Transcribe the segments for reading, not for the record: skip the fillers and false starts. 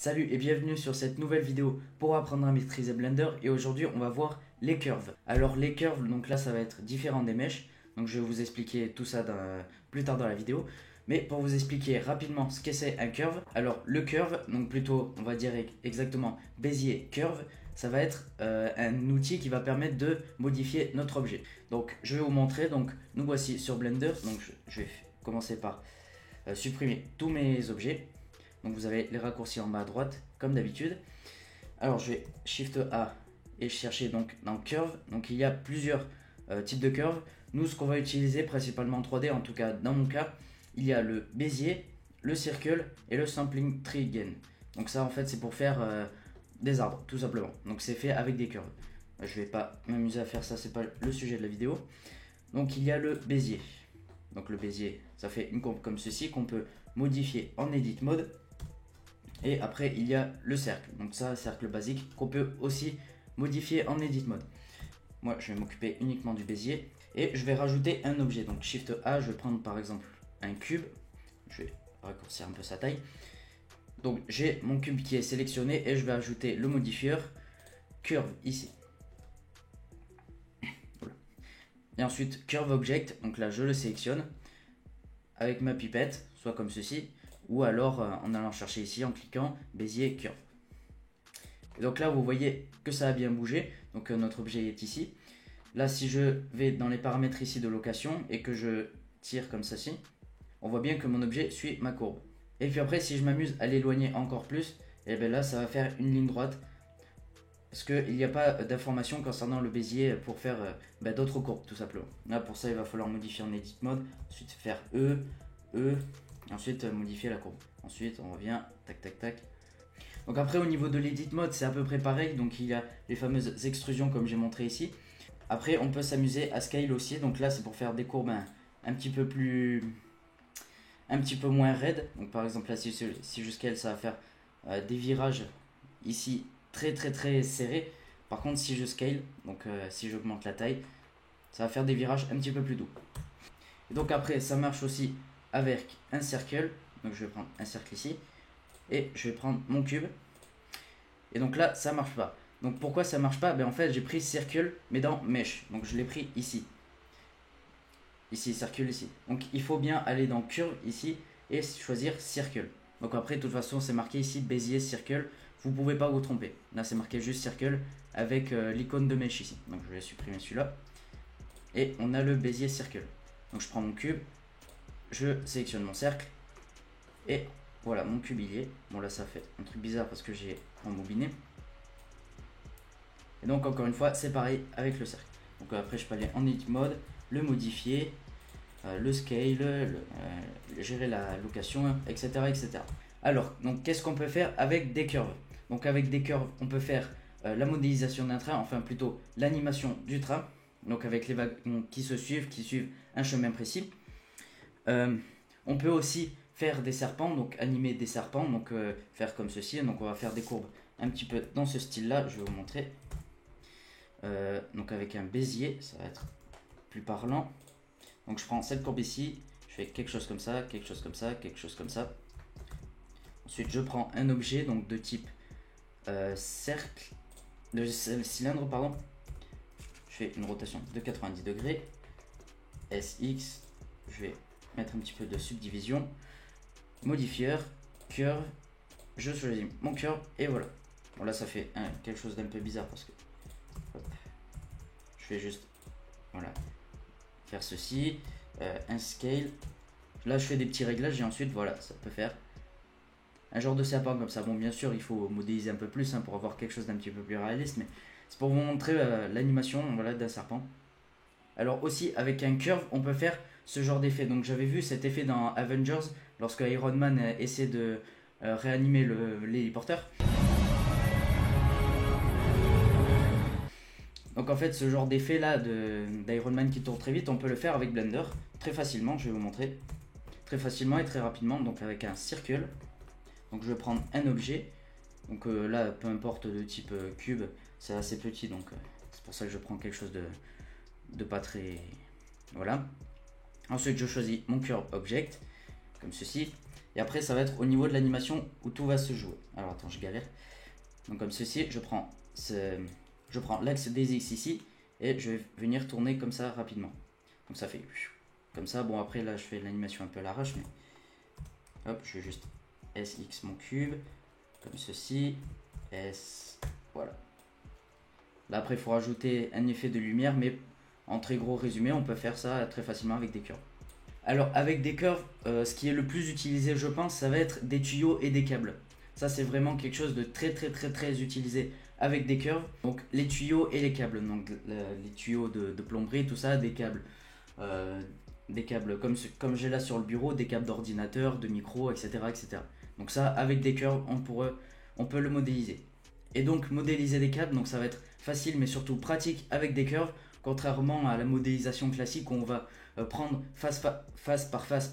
Salut et bienvenue sur cette nouvelle vidéo pour apprendre à maîtriser Blender, et aujourd'hui on va voir les curves. Alors les curves, donc là ça va être différent des mèches, donc je vais vous expliquer tout ça plus tard dans la vidéo. Mais pour vous expliquer rapidement ce que c'est un curve, alors le curve, donc plutôt on va dire exactement Bezier curve, ça va être un outil qui va permettre de modifier notre objet. Donc je vais vous montrer, donc nous voici sur Blender, donc je vais commencer par supprimer tous mes objets. Donc vous avez les raccourcis en bas à droite comme d'habitude. Alors je vais Shift A et chercher donc dans Curve. Donc il y a plusieurs types de curves. Nous ce qu'on va utiliser principalement en 3D, en tout cas dans mon cas, il y a le Bezier, le Circle et le Sampling Tree Gain. Donc ça en fait c'est pour faire des arbres tout simplement. Donc c'est fait avec des curves. Je vais pas m'amuser à faire ça, c'est pas le sujet de la vidéo. Donc il y a le Bezier. Donc le Bezier ça fait une courbe comme ceci qu'on peut modifier en Edit Mode. Et après il y a le cercle, donc ça cercle basique qu'on peut aussi modifier en Edit Mode. Moi je vais m'occuper uniquement du Bezier et je vais rajouter un objet. Donc Shift A, je vais prendre par exemple un cube, je vais raccourcir un peu sa taille. Donc j'ai mon cube qui est sélectionné et je vais ajouter le modifieur Curve ici. Voilà. Et ensuite Curve Object, donc là je le sélectionne avec ma pipette, soit comme ceci, ou alors en allant chercher ici en cliquant Bezier Curve. Et donc là vous voyez que ça a bien bougé, donc notre objet est ici. Là si je vais dans les paramètres ici de location et que je tire comme ceci, on voit bien que mon objet suit ma courbe. Et puis après si je m'amuse à l'éloigner encore plus, et bien là ça va faire une ligne droite, parce qu'il n'y a pas d'informations concernant le Bezier pour faire d'autres courbes tout simplement. Là pour ça il va falloir modifier en Edit Mode, ensuite faire E, ensuite modifier la courbe. Ensuite on revient, tac tac tac. Donc après au niveau de l'Edit Mode c'est à peu près pareil, donc il y a les fameuses extrusions comme j'ai montré ici. Après on peut s'amuser à scale aussi, donc là c'est pour faire des courbes un petit peu moins raides. Donc par exemple là si je scale ça va faire des virages ici très serrés. Par contre si je scale, donc si j'augmente la taille, ça va faire des virages un petit peu plus doux. Et donc après ça marche aussi avec un cercle, donc je vais prendre un cercle ici et je vais prendre mon cube, et donc là ça marche pas. Donc pourquoi ça marche pas? En fait j'ai pris circle mais dans mesh, donc je l'ai pris ici, circle ici. Donc il faut bien aller dans curve ici et choisir circle. Donc après de toute façon c'est marqué ici Bezier circle, vous pouvez pas vous tromper. Là c'est marqué juste circle avec l'icône de mesh ici. Donc je vais supprimer celui-là et on a le Bezier circle. Donc je prends mon cube, je sélectionne mon cercle et voilà mon cube il y est. Bon là ça fait un truc bizarre parce que j'ai rembobiné. Et donc encore une fois c'est pareil avec le cercle. Donc après je peux aller en Edit Mode, le modifier, le scale, gérer la location, etc. Alors donc qu'est-ce qu'on peut faire avec des curves? Donc avec des curves on peut faire la modélisation d'un train, enfin plutôt l'animation du train. Donc avec les wagons qui suivent un chemin précis. On peut aussi faire des serpents, donc animer des serpents, donc faire comme ceci. Donc on va faire des courbes un petit peu dans ce style là, je vais vous montrer. Donc avec un Bezier ça va être plus parlant. Donc je prends cette courbe ici, je fais quelque chose comme ça, quelque chose comme ça, quelque chose comme ça. Ensuite je prends un objet donc de type cercle, de cylindre pardon. Je fais une rotation de 90 degrés, SX, je vais mettre un petit peu de subdivision, modifieur, curve, je choisis mon curve et voilà. Bon là ça fait quelque chose d'un peu bizarre parce que hop, je fais juste voilà faire ceci, un scale. Là je fais des petits réglages et ensuite voilà ça peut faire un genre de serpent comme ça. Bon bien sûr il faut modéliser un peu plus pour avoir quelque chose d'un petit peu plus réaliste, mais c'est pour vous montrer l'animation voilà, d'un serpent. Alors aussi avec un curve on peut faire ce genre d'effet. Donc j'avais vu cet effet dans Avengers lorsque Iron Man essaie de réanimer l'héliporteur. Donc en fait ce genre d'effet là d'Iron Man qui tourne très vite, on peut le faire avec Blender très facilement. Je vais vous montrer très facilement et très rapidement. Donc avec un circle, donc je vais prendre un objet. Donc là peu importe le type cube, c'est assez petit, donc c'est pour ça que je prends quelque chose de pas très... Voilà. Ensuite je choisis mon curve object comme ceci Et après ça va être au niveau de l'animation où tout va se jouer. Alors attends, je galère. Donc comme ceci, je prends l'axe des X ici et je vais venir tourner comme ça rapidement. Donc ça fait comme ça. Bon après là je fais l'animation un peu à l'arrache, mais hop, je vais juste SX mon cube comme ceci. S, voilà. Là après il faut rajouter un effet de lumière, mais en très gros résumé on peut faire ça très facilement avec des curves. Alors avec des curves, ce qui est le plus utilisé je pense, ça va être des tuyaux et des câbles. Ça c'est vraiment quelque chose de très utilisé avec des curves. Donc les tuyaux et les câbles, donc les tuyaux de plomberie, tout ça, des câbles comme j'ai là sur le bureau, des câbles d'ordinateur, de micro, etc., etc. Donc ça avec des curves on peut le modéliser. Et donc modéliser des câbles, donc ça va être facile mais surtout pratique avec des curves, contrairement à la modélisation classique où on va prendre face par face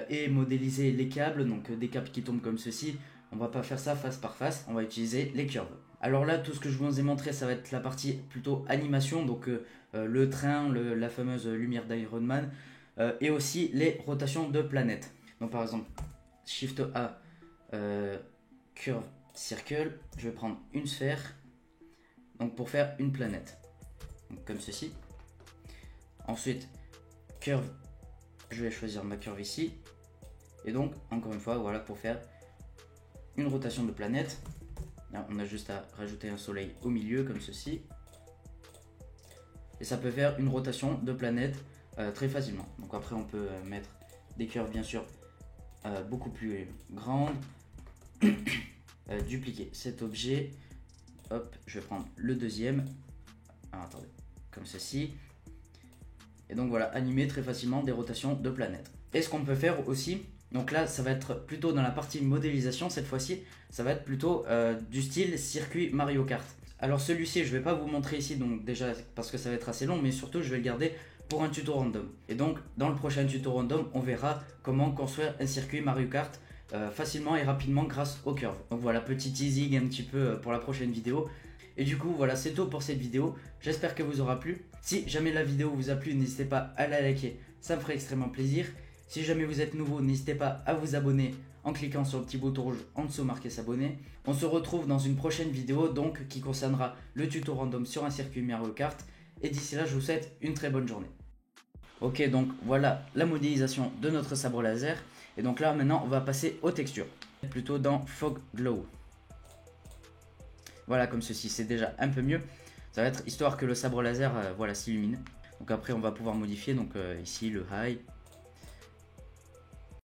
et modéliser les câbles, donc des câbles qui tombent comme ceci. On va pas faire ça face par face, on va utiliser les curves. Alors là, tout ce que je vous ai montré, ça va être la partie plutôt animation, donc le train, la fameuse lumière d'Iron Man, et aussi les rotations de planètes. Donc par exemple, Shift A, Curve Circle, je vais prendre une sphère, donc pour faire une planète, donc comme ceci. Ensuite, Curve, je vais choisir ma curve ici, et donc encore une fois, voilà, pour faire une rotation de planète. Là, on a juste à rajouter un soleil au milieu comme ceci, et ça peut faire une rotation de planète très facilement. Donc après on peut mettre des curves bien sûr beaucoup plus grandes. Dupliquer cet objet, hop, je vais prendre le deuxième. Alors, attendez, comme ceci, et donc voilà, animer très facilement des rotations de planètes. Et ce qu'on peut faire aussi, donc là ça va être plutôt dans la partie modélisation cette fois-ci, ça va être plutôt du style circuit Mario Kart. Alors celui-ci je vais pas vous montrer ici, donc déjà parce que ça va être assez long, mais surtout je vais le garder pour un tuto random. Et donc dans le prochain tuto random on verra comment construire un circuit Mario Kart facilement et rapidement grâce aux curves. Donc voilà, petit teasing un petit peu pour la prochaine vidéo. Et du coup voilà, c'est tout pour cette vidéo, j'espère qu'elle vous aura plu. Si jamais la vidéo vous a plu, n'hésitez pas à la liker, ça me ferait extrêmement plaisir. Si jamais vous êtes nouveau, n'hésitez pas à vous abonner en cliquant sur le petit bouton rouge en dessous marqué s'abonner. On se retrouve dans une prochaine vidéo donc qui concernera le tuto random sur un circuit Mario Kart. Et d'ici là, je vous souhaite une très bonne journée. Ok, donc voilà la modélisation de notre sabre laser. Et donc là maintenant on va passer aux textures. Plutôt dans Fog Glow. Voilà, comme ceci, c'est déjà un peu mieux. Ça va être histoire que le sabre laser voilà, s'illumine. Donc après on va pouvoir modifier donc ici le high,